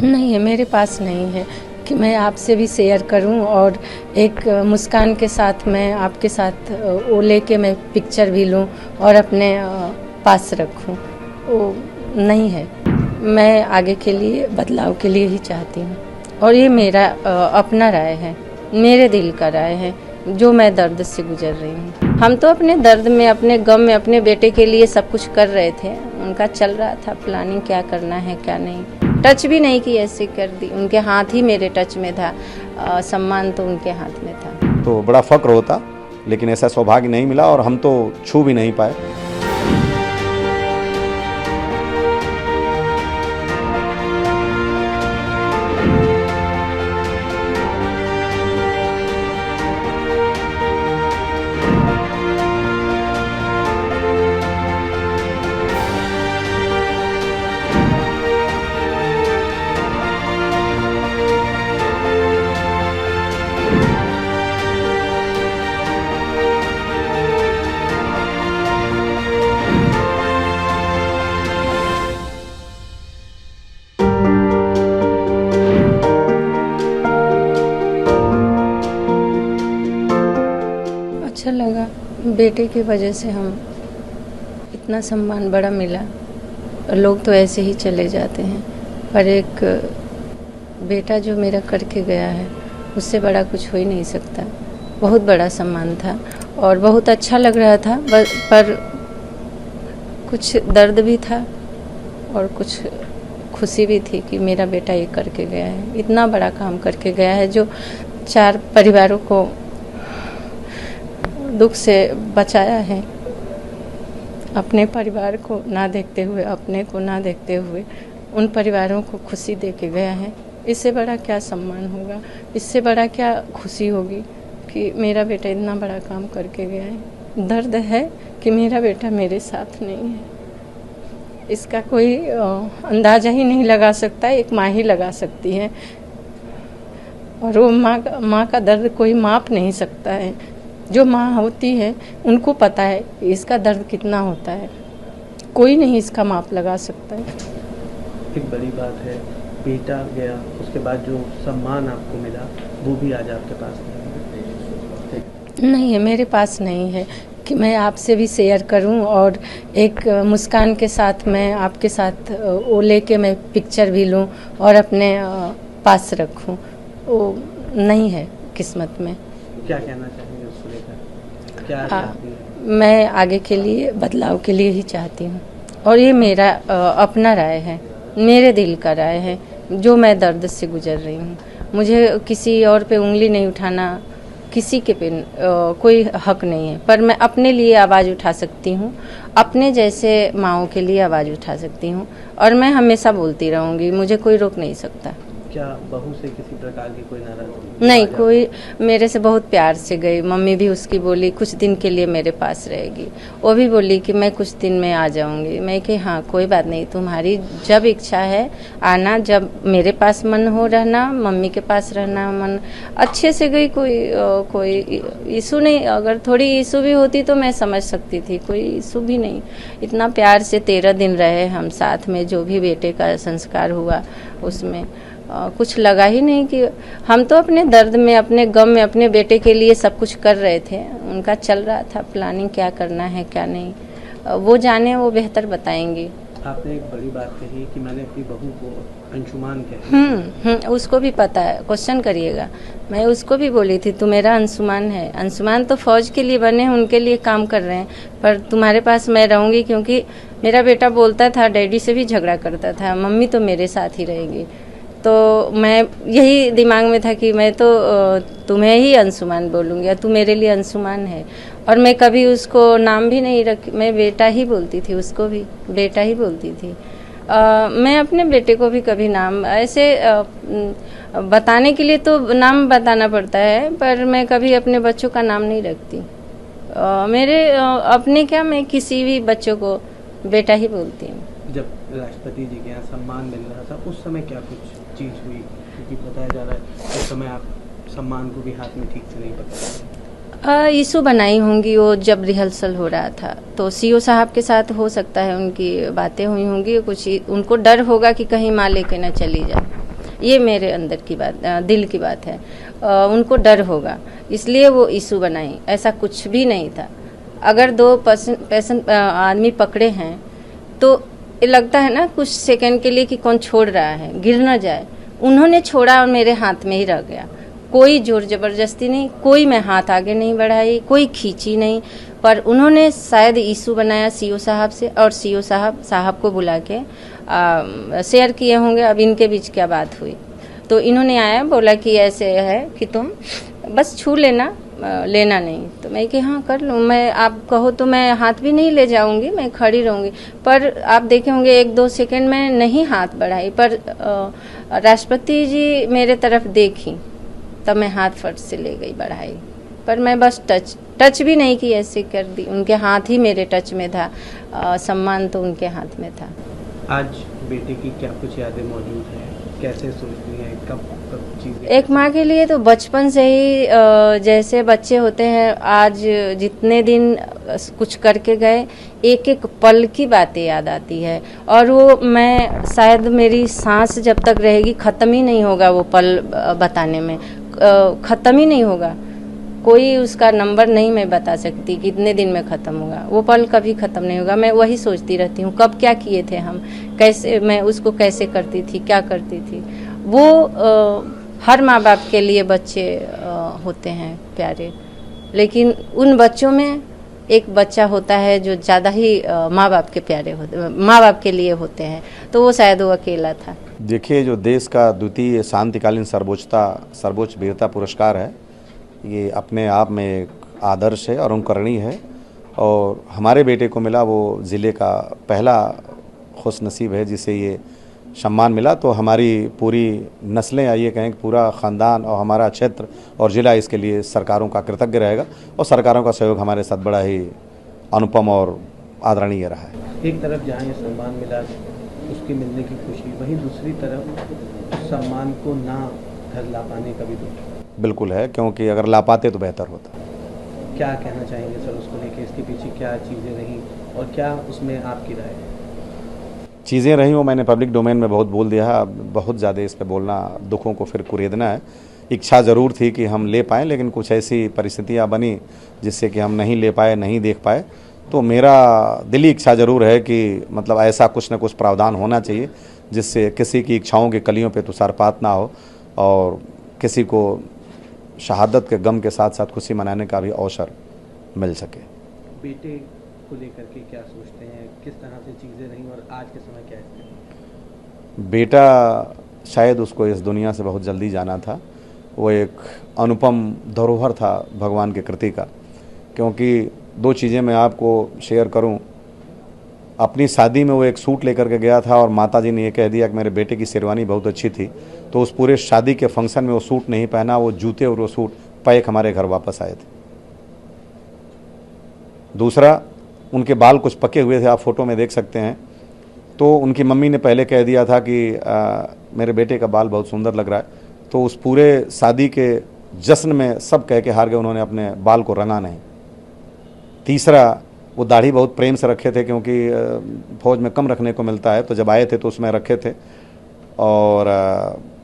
नहीं है, मेरे पास नहीं है कि मैं आपसे भी शेयर करूं और एक मुस्कान के साथ मैं आपके साथ वो लेके मैं पिक्चर भी लूं और अपने पास रखूं। वो नहीं है। मैं आगे के लिए बदलाव के लिए ही चाहती हूं और ये मेरा अपना राय है, मेरे दिल का राय है जो मैं दर्द से गुजर रही हूँ। हम तो अपने दर्द में, अपने गम में, अपने बेटे के लिए सब कुछ कर रहे थे। उनका चल रहा था प्लानिंग, क्या करना है क्या नहीं। टच भी नहीं की, ऐसे कर दी। उनके हाथ ही मेरे टच में था, सम्मान तो उनके हाथ में था। तो बड़ा फक्र होता, लेकिन ऐसा सौभाग्य नहीं मिला और हम तो छू भी नहीं पाए। अच्छा लगा, बेटे की वजह से हम इतना सम्मान बड़ा मिला। लोग तो ऐसे ही चले जाते हैं, पर एक बेटा जो मेरा करके गया है उससे बड़ा कुछ हो ही नहीं सकता। बहुत बड़ा सम्मान था और बहुत अच्छा लग रहा था, पर कुछ दर्द भी था और कुछ खुशी भी थी कि मेरा बेटा ये करके गया है, इतना बड़ा काम करके गया है जो 4 परिवारों को दुख से बचाया है। अपने परिवार को ना देखते हुए, अपने को ना देखते हुए उन परिवारों को खुशी दे के गया है। इससे बड़ा क्या सम्मान होगा, इससे बड़ा क्या खुशी होगी कि मेरा बेटा इतना बड़ा काम करके गया है। दर्द है कि मेरा बेटा मेरे साथ नहीं है, इसका कोई अंदाज़ा ही नहीं लगा सकता, एक माँ ही लगा सकती है। और वो माँ का दर्द कोई माप नहीं सकता है। जो माँ होती है उनको पता है इसका दर्द कितना होता है, कोई नहीं इसका माप लगा सकता है। एक बड़ी बात है, बेटा गया, उसके बाद जो सम्मान आपको मिला वो भी आज आपके पास नहीं है, मेरे पास नहीं है कि मैं आपसे भी शेयर करूं और एक मुस्कान के साथ मैं आपके साथ वो लेके मैं पिक्चर भी लूं और अपने पास रखूं। वो नहीं है किस्मत में। क्या कहना चाहेंगे उसको लेकर? क्या मैं आगे के लिए बदलाव के लिए ही चाहती हूँ और ये मेरा अपना राय है, मेरे दिल का राय है जो मैं दर्द से गुजर रही हूँ। मुझे किसी और पे उंगली नहीं उठाना, किसी के पे कोई हक नहीं है, पर मैं अपने लिए आवाज़ उठा सकती हूँ, अपने जैसे माँओं के लिए आवाज़ उठा सकती हूँ और मैं हमेशा बोलती रहूँगी, मुझे कोई रोक नहीं सकता। क्या बहू से किसी प्रकार की कोई नाराजगी? नहीं, कोई मेरे से बहुत प्यार से गई। मम्मी भी उसकी बोली कुछ दिन के लिए मेरे पास रहेगी, वो भी बोली कि मैं कुछ दिन में आ जाऊंगी। मैं कि हाँ कोई बात नहीं, तुम्हारी जब इच्छा है आना, जब मेरे पास मन हो रहना, मम्मी के पास रहना मन। अच्छे से गई, कोई इशू नहीं। अगर थोड़ी इशू भी होती तो मैं समझ सकती थी, कोई इशू भी नहीं। इतना प्यार से 13 दिन रहे हम साथ में, जो भी बेटे का संस्कार हुआ उसमें कुछ लगा ही नहीं कि हम तो अपने दर्द में, अपने गम में, अपने बेटे के लिए सब कुछ कर रहे थे। उनका चल रहा था प्लानिंग, क्या करना है क्या नहीं, वो जाने, वो बेहतर बताएंगे। आपने एक बड़ी बात कही कि मैंने अपनी बहू को अंशुमान कहा। उसको भी पता है, क्वेश्चन करिएगा। मैं उसको भी बोली थी, तू मेरा अंशुमान है। अंशुमान तो फौज के लिए बने हैं, उनके लिए काम कर रहे हैं, पर तुम्हारे पास मैं रहूँगी क्योंकि मेरा बेटा बोलता था, डैडी से भी झगड़ा करता था, मम्मी तो मेरे साथ ही रहेगी। तो मैं यही दिमाग में था कि मैं तो तुम्हें ही अंशुमान बोलूँगी, तू मेरे लिए अंशुमान है। और मैं कभी उसको नाम भी नहीं रखी, मैं बेटा ही बोलती थी, उसको भी बेटा ही बोलती थी। मैं अपने बेटे को भी कभी नाम ऐसे बताने के लिए तो नाम बताना पड़ता है, पर मैं कभी अपने बच्चों का नाम नहीं रखती। मेरे अपने क्या, मैं किसी भी बच्चों को बेटा ही बोलती हूँ। जब राष्ट्रपति जी के यहाँ सम्मान मिल रहा था उस समय क्या कुछ चीज़ हुई? क्योंकि बताया जा रहा है उस समय आप सम्मान को भी हाथ में ठीक से नहीं पकड़ा। इशू बनाई होंगी वो, जब रिहर्सल हो रहा था तो सीओ साहब के साथ हो सकता है उनकी बातें हुई होंगी, कुछ उनको डर होगा कि कहीं माँ लेके न चली जाए। ये मेरे अंदर की बात, दिल की बात है। उनको डर होगा इसलिए वो इशू बनाई, ऐसा कुछ भी नहीं था। अगर 2 पेशेंट आदमी पकड़े हैं तो ये लगता है ना कुछ सेकंड के लिए कि कौन छोड़ रहा है, गिर ना जाए। उन्होंने छोड़ा और मेरे हाथ में ही रह गया। कोई जोर जबरदस्ती नहीं, कोई मैं हाथ आगे नहीं बढ़ाई, कोई खींची नहीं, पर उन्होंने शायद इशू बनाया सीओ साहब से, और सीओ साहब को बुला के शेयर किए होंगे अब इनके बीच क्या बात हुई। तो इन्होंने आया बोला कि ऐसे है कि तुम बस छू लेना, लेना नहीं। तो मैं कि हाँ कर लूँ, मैं आप कहो तो मैं हाथ भी नहीं ले जाऊंगी, मैं खड़ी रहूंगी। पर आप देखे होंगे 1-2 सेकंड में नहीं हाथ बढ़ाई, पर राष्ट्रपति जी मेरे तरफ देखी तब मैं हाथ फट से ले गई बढ़ाई। पर मैं बस टच भी नहीं की, ऐसे कर दी। उनके हाथ ही मेरे टच में था, सम्मान तो उनके हाथ में था। आज बेटे की क्या कुछ यादें मौजूद हैं, कैसे सोचती हैं, कब चीज़ें? एक माँ के लिए तो बचपन से ही जैसे बच्चे होते हैं, आज जितने दिन कुछ करके गए, एक एक पल की बातें याद आती है। और वो मैं शायद मेरी सांस जब तक रहेगी ख़त्म ही नहीं होगा वो पल बताने में, ख़त्म ही नहीं होगा। कोई उसका नंबर नहीं मैं बता सकती कितने दिन में ख़त्म होगा, वो पल कभी ख़त्म नहीं होगा। मैं वही सोचती रहती हूँ कब क्या किए थे हम, कैसे मैं उसको कैसे करती थी, क्या करती थी। वो हर माँ बाप के लिए बच्चे होते हैं प्यारे, लेकिन उन बच्चों में एक बच्चा होता है जो ज़्यादा ही माँ बाप के प्यारे होते, माँ बाप के लिए होते हैं, तो वो शायद वो अकेला था। देखिए, जो देश का द्वितीय शांतिकालीन सर्वोच्च वीरता पुरस्कार है, ये अपने आप में एक आदर्श है और अनुकरणीय है। और हमारे बेटे को मिला, वो ज़िले का पहला खुशनसीब है जिसे ये सम्मान मिला। तो हमारी पूरी नस्लें, आइए कहें कि पूरा ख़ानदान और हमारा क्षेत्र और ज़िला इसके लिए सरकारों का कृतज्ञ रहेगा। और सरकारों का सहयोग हमारे साथ बड़ा ही अनुपम और आदरणीय रहा है। एक तरफ जहाँ ये सम्मान मिला उसके मिलने की खुशी, वहीं दूसरी तरफ उस सम्मान को ना घर ला पाने का भी दुख बिल्कुल है, क्योंकि अगर ला पाते तो बेहतर होता। क्या कहना चाहेंगे सर उसको लेके, इसके पीछे क्या चीज़ें रहीं और क्या उसमें आपकी राय है? चीज़ें रहीं वो मैंने पब्लिक डोमेन में बहुत बोल दिया है, बहुत ज़्यादा इस पे बोलना, दुखों को फिर कुरेदना है। इच्छा ज़रूर थी कि हम ले पाएँ, लेकिन कुछ ऐसी परिस्थितियाँ बनी जिससे कि हम नहीं ले पाए, नहीं देख पाए। तो मेरा दिली इच्छा ज़रूर है कि मतलब ऐसा कुछ न कुछ प्रावधान होना चाहिए जिससे किसी की इच्छाओं की कलियों पे तुषारपात ना हो और किसी को शहादत के गम के साथ साथ खुशी मनाने का भी अवसर मिल सके। बेटे को लेकर के क्या सोचते हैं, किस तरह से चीज़ें रहीं और आज के समय क्या स्थिति? बेटा शायद उसको इस दुनिया से बहुत जल्दी जाना था। वो एक अनुपम धरोहर था भगवान के कृति का। क्योंकि 2 चीज़ें मैं आपको शेयर करूं, अपनी शादी में वो एक सूट लेकर के गया था और माताजी ने ये कह दिया कि मेरे बेटे की शेरवानी बहुत अच्छी थी, तो उस पूरे शादी के फंक्शन में वो सूट नहीं पहना, वो जूते और वो सूट पैक हमारे घर वापस आए थे। दूसरा, उनके बाल कुछ पके हुए थे, आप फोटो में देख सकते हैं। तो उनकी मम्मी ने पहले कह दिया था कि मेरे बेटे का बाल बहुत सुंदर लग रहा है, तो उस पूरे शादी के जश्न में सब कह के हार गए, उन्होंने अपने बाल को रंगा नहीं। तीसरा, वो दाढ़ी बहुत प्रेम से रखे थे क्योंकि फौज में कम रखने को मिलता है, तो जब आए थे तो उसमें रखे थे और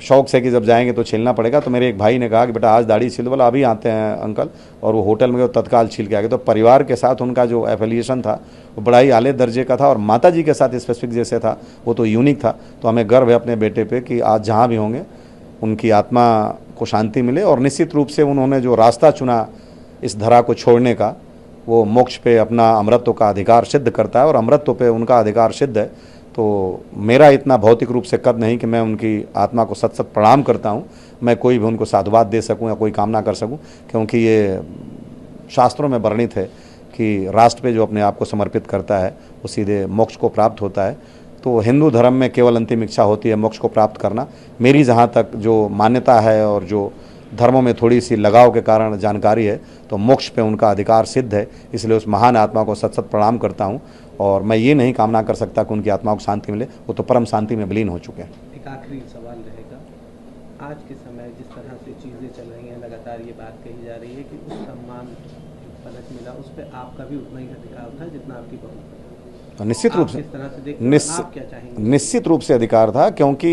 शौक से कि जब जाएंगे तो छीलना पड़ेगा। तो मेरे एक भाई ने कहा कि बेटा आज दाढ़ी छील, बोला अभी आते हैं अंकल, और वो होटल में गए तत्काल छील के आ गए। तो परिवार के साथ उनका जो एफिलिएशन था वो बड़ा ही आले दर्जे का था और माता जी के साथ स्पेसिफिक जैसे था वो तो यूनिक था। तो हमें गर्व है अपने बेटे पे कि आज जहाँ भी होंगे उनकी आत्मा को शांति मिले। और निश्चित रूप से उन्होंने जो रास्ता चुना इस धरा को छोड़ने का, वो मोक्ष पे अपना अमृतत्व का अधिकार सिद्ध करता है और अमृतत्व पे उनका अधिकार सिद्ध है। तो मेरा इतना भौतिक रूप से कद नहीं कि मैं उनकी आत्मा को सत सत प्रणाम करता हूँ, मैं कोई भी उनको साधुवाद दे सकूँ या कोई कामना कर सकूँ, क्योंकि ये शास्त्रों में वर्णित है कि राष्ट्र पे जो अपने आप को समर्पित करता है वो सीधे मोक्ष को प्राप्त होता है। तो हिंदू धर्म में केवल अंतिम इच्छा होती है मोक्ष को प्राप्त करना। मेरी जहाँ तक जो मान्यता है और जो धर्मों में थोड़ी सी लगाव के कारण जानकारी है, तो मोक्ष पे उनका अधिकार सिद्ध है, इसलिए उस महान आत्मा को सत सत प्रणाम करता हूँ। और मैं ये नहीं कामना कर सकता कि उनकी आत्मा को शांति मिले, वो तो परम शांति में विलीन हो चुके हैं। एक आखिरी सवाल रहेगा, आज के समय जिस तरह से चीज़ें चल रही हैं, लगातार ये बात कही जा रही है कि उस सम्मान पदक मिला उस पर आपका भी उतना ही अधिकार था जितना आपकी बहू। निश्चित रूप आप से किस तरह से देखते हैं? आप क्या चाहेंगे? निश्चित रूप से अधिकार था, क्योंकि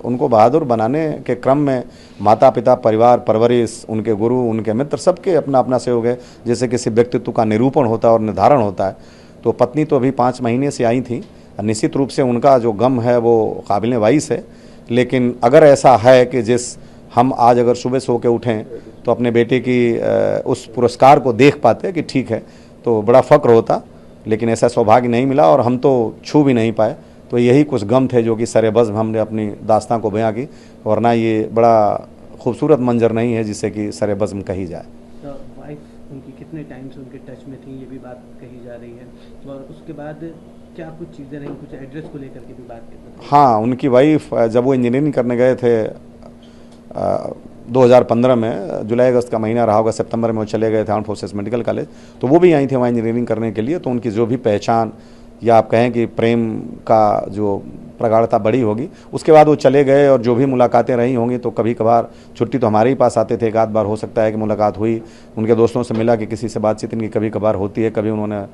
उनको बहादुर बनाने के क्रम में माता पिता, परिवार, परवरिश, उनके गुरु, उनके मित्र, सबके अपना अपना सहयोग है। जैसे किसी व्यक्तित्व का निरूपण होता है और निर्धारण होता है, तो पत्नी तो अभी 5 महीने से आई थी। निश्चित रूप से उनका जो गम है वो काबिल वाइस है, लेकिन अगर ऐसा है कि हम आज अगर सुबह सो के उठें तो अपने बेटे की उस पुरस्कार को देख पाते कि ठीक है, तो बड़ा फ़क्र होता, लेकिन ऐसा सौभाग्य नहीं मिला और हम तो छू भी नहीं पाए। तो यही कुछ गम थे जो कि सरेबज़्म हमने अपनी दास्तां को बयां की, वरना ये बड़ा खूबसूरत मंजर नहीं है जिसे कि सरेबज़्म कही जाए। तो वाइफ उनकी कितने टाइम से उनके टच में थी, ये भी बात कही जा रही है, और उसके बाद क्या कुछ चीज़ें रहीं, कुछ एड्रेस को लेकर के भी बात की? हाँ, उनकी वाइफ जब वो इंजीनियरिंग करने गए थे 2015 में, जुलाई अगस्त का महीना रहा होगा, सितंबर में वो चले गए थे आर्म्ड फोर्सेस मेडिकल कॉलेज, तो वो भी आई थी वहाँ इंजीनियरिंग करने के लिए। तो उनकी जो भी पहचान या आप कहें कि प्रेम का जो प्रगाढ़ता बड़ी होगी, उसके बाद वो चले गए और जो भी मुलाकातें रही होंगी, तो कभी कभार छुट्टी तो हमारे ही पास आते थे, एक आध बार हो सकता है कि मुलाकात हुई, उनके दोस्तों से मिला कि किसी से बातचीत इनकी कभी कभार होती है, कभी उन्होंने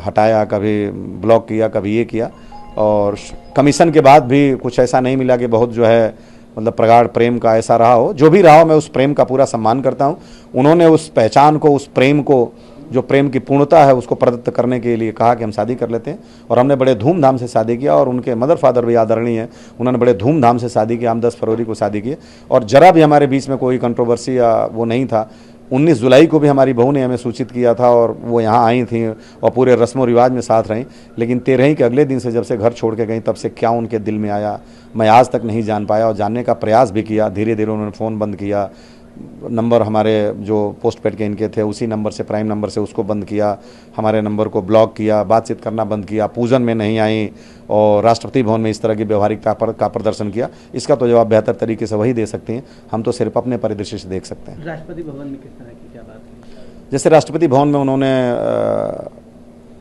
हटाया, कभी ब्लॉक किया, कभी ये किया। और कमीशन के बाद भी कुछ ऐसा नहीं मिला कि बहुत जो है मतलब प्रगाढ़ प्रेम का ऐसा रहा हो। जो भी रहा हो, मैं उस प्रेम का पूरा सम्मान करता हूँ। उन्होंने उस पहचान को, उस प्रेम को, जो प्रेम की पूर्णता है, उसको प्रदत्त करने के लिए कहा कि हम शादी कर लेते हैं, और हमने बड़े धूमधाम से शादी किया। और उनके मदर फादर भी आदरणीय हैं, उन्होंने बड़े धूमधाम से शादी किया। हम 10 फरवरी को शादी किए और जरा भी हमारे बीच में कोई कंट्रोवर्सी या वो नहीं था। 19 जुलाई को भी हमारी बहू ने हमें सूचित किया था और वो यहाँ आई थी और पूरे रस्म व रिवाज में साथ रहीं। लेकिन 13 के अगले दिन से जब से घर छोड़ के गई, तब से क्या उनके दिल में आया मैं आज तक नहीं जान पाया, और जानने का प्रयास भी किया। धीरे धीरे उन्होंने फ़ोन बंद किया, नंबर हमारे जो पोस्ट पेड के इनके थे उसी नंबर से, प्राइम नंबर से, उसको बंद किया, हमारे नंबर को ब्लॉक किया, बातचीत करना बंद किया, पूजन में नहीं आई और राष्ट्रपति भवन में इस तरह की व्यवहारिकता का प्रदर्शन किया। इसका तो जवाब बेहतर तरीके से वही दे सकते हैं, हम तो सिर्फ अपने परिदृश्य से देख सकते हैं। राष्ट्रपति भवन में किस तरह की क्या बात है? जैसे राष्ट्रपति भवन में उन्होंने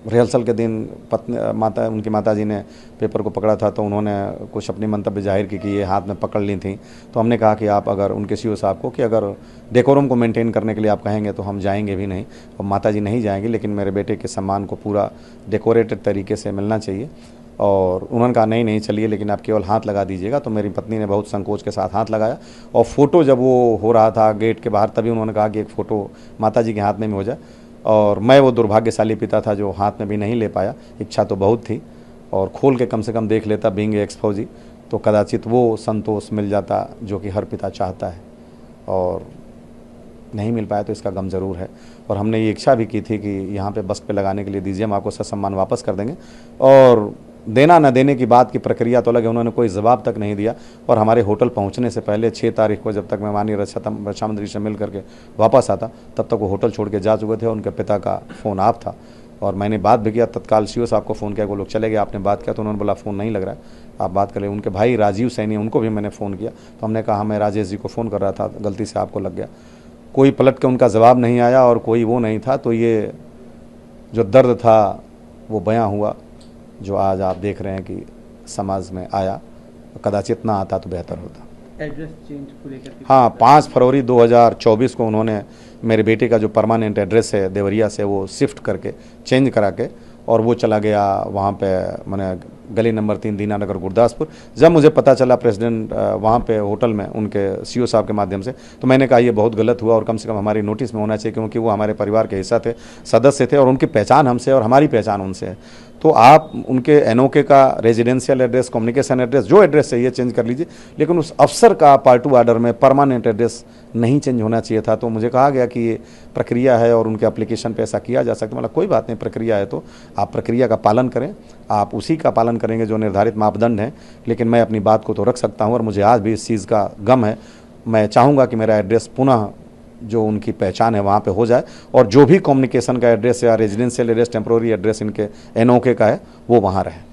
रिहर्सल के दिन उनकी माता जी ने पेपर को पकड़ा था, तो उन्होंने कुछ अपनी मंतव्य जाहिर की कि ये हाथ में पकड़ ली थी। तो हमने कहा कि आप अगर उनके सीओ साहब को कि अगर डेकोरम को मेंटेन करने के लिए आप कहेंगे तो हम जाएंगे भी नहीं, और माता जी नहीं जाएंगी, लेकिन मेरे बेटे के सम्मान को पूरा डेकोरेटेड तरीके से मिलना चाहिए। और उन्होंने कहा नहीं चलिए, लेकिन आप केवल हाथ लगा दीजिएगा। तो मेरी पत्नी ने बहुत संकोच के साथ हाथ लगाया, और फ़ोटो जब वो हो रहा था गेट के बाहर, तभी उन्होंने कहा कि एक फ़ोटो माता जी के हाथ में भी हो जाए। और मैं वो दुर्भाग्यशाली पिता था जो हाथ में भी नहीं ले पाया। इच्छा तो बहुत थी, और खोल के कम से कम देख लेता, बीइंग एक्स फौजी, तो कदाचित वो संतोष मिल जाता जो कि हर पिता चाहता है, और नहीं मिल पाया तो इसका गम ज़रूर है। और हमने ये इच्छा भी की थी कि यहाँ पे बस पे लगाने के लिए दीजिए, हम आपको ससम्मान वापस कर देंगे। और देना न देने की बात की प्रक्रिया तो अलग है, उन्होंने कोई जवाब तक नहीं दिया। और हमारे होटल पहुंचने से पहले 6 तारीख को, जब तक मैं माननीय रक्षा मंत्री से मिल करके वापस आता, तब तक वो होटल छोड़ के जा चुके थे। उनके पिता का फ़ोन ऑफ था, और मैंने बात भी किया, तत्काल सीओ साहब को फ़ोन किया, वो लोग चले गए। आपने बात किया? तो उन्होंने बोला फ़ोन नहीं लग रहा है, आप बात कर ले। उनके भाई राजीव सैनी, उनको भी मैंने फ़ोन किया, तो हमने कहा मैं राजेश जी को फ़ोन कर रहा था, गलती से आपको लग गया। कोई पलट के उनका जवाब नहीं आया और कोई वो नहीं था। तो ये जो दर्द था वो बयां हुआ, जो आज आप देख रहे हैं कि समाज में आया। कदाचित ना आता तो बेहतर होता। एड्रेस चेंज को लेकर? हाँ, 5 फरवरी 2024 को उन्होंने मेरे बेटे का जो परमानेंट एड्रेस है देवरिया से, वो शिफ्ट करके, चेंज करा के, और वो चला गया वहाँ पे, मैंने गली नंबर 3 दीनानगर गुरदासपुर। जब मुझे पता चला प्रेसिडेंट वहाँ पे होटल में उनके सीओ साहब के माध्यम से, तो मैंने कहा ये बहुत गलत हुआ, और कम से कम हमारी नोटिस में होना चाहिए, क्योंकि वो हमारे परिवार के हिस्सा थे, सदस्य थे, और उनकी पहचान हमसे और हमारी पहचान उनसे है। तो आप उनके एनओके का रेजिडेंशियल एड्रेस, कम्युनिकेशन एड्रेस, जो एड्रेस चाहिए चेंज कर लीजिए, लेकिन उस अफसर का पार्ट 2 ऑर्डर में परमानेंट एड्रेस नहीं चेंज होना चाहिए था। तो मुझे कहा गया कि ये प्रक्रिया है और उनके एप्लीकेशन पे ऐसा किया जा सकता है। मतलब कोई बात नहीं, प्रक्रिया है तो आप प्रक्रिया का पालन करें, आप उसी का पालन करेंगे जो निर्धारित मापदंड है। लेकिन मैं अपनी बात को तो रख सकता हूँ, और मुझे आज भी इस चीज़ का गम है। मैं चाहूँगा कि मेरा एड्रेस पुनः जो उनकी पहचान है वहाँ पे हो जाए, और जो भी कम्युनिकेशन का एड्रेस या रेजिडेंशियल एड्रेस, टेम्प्रोरी एड्रेस इनके एनओके का है, वो वहाँ रहे।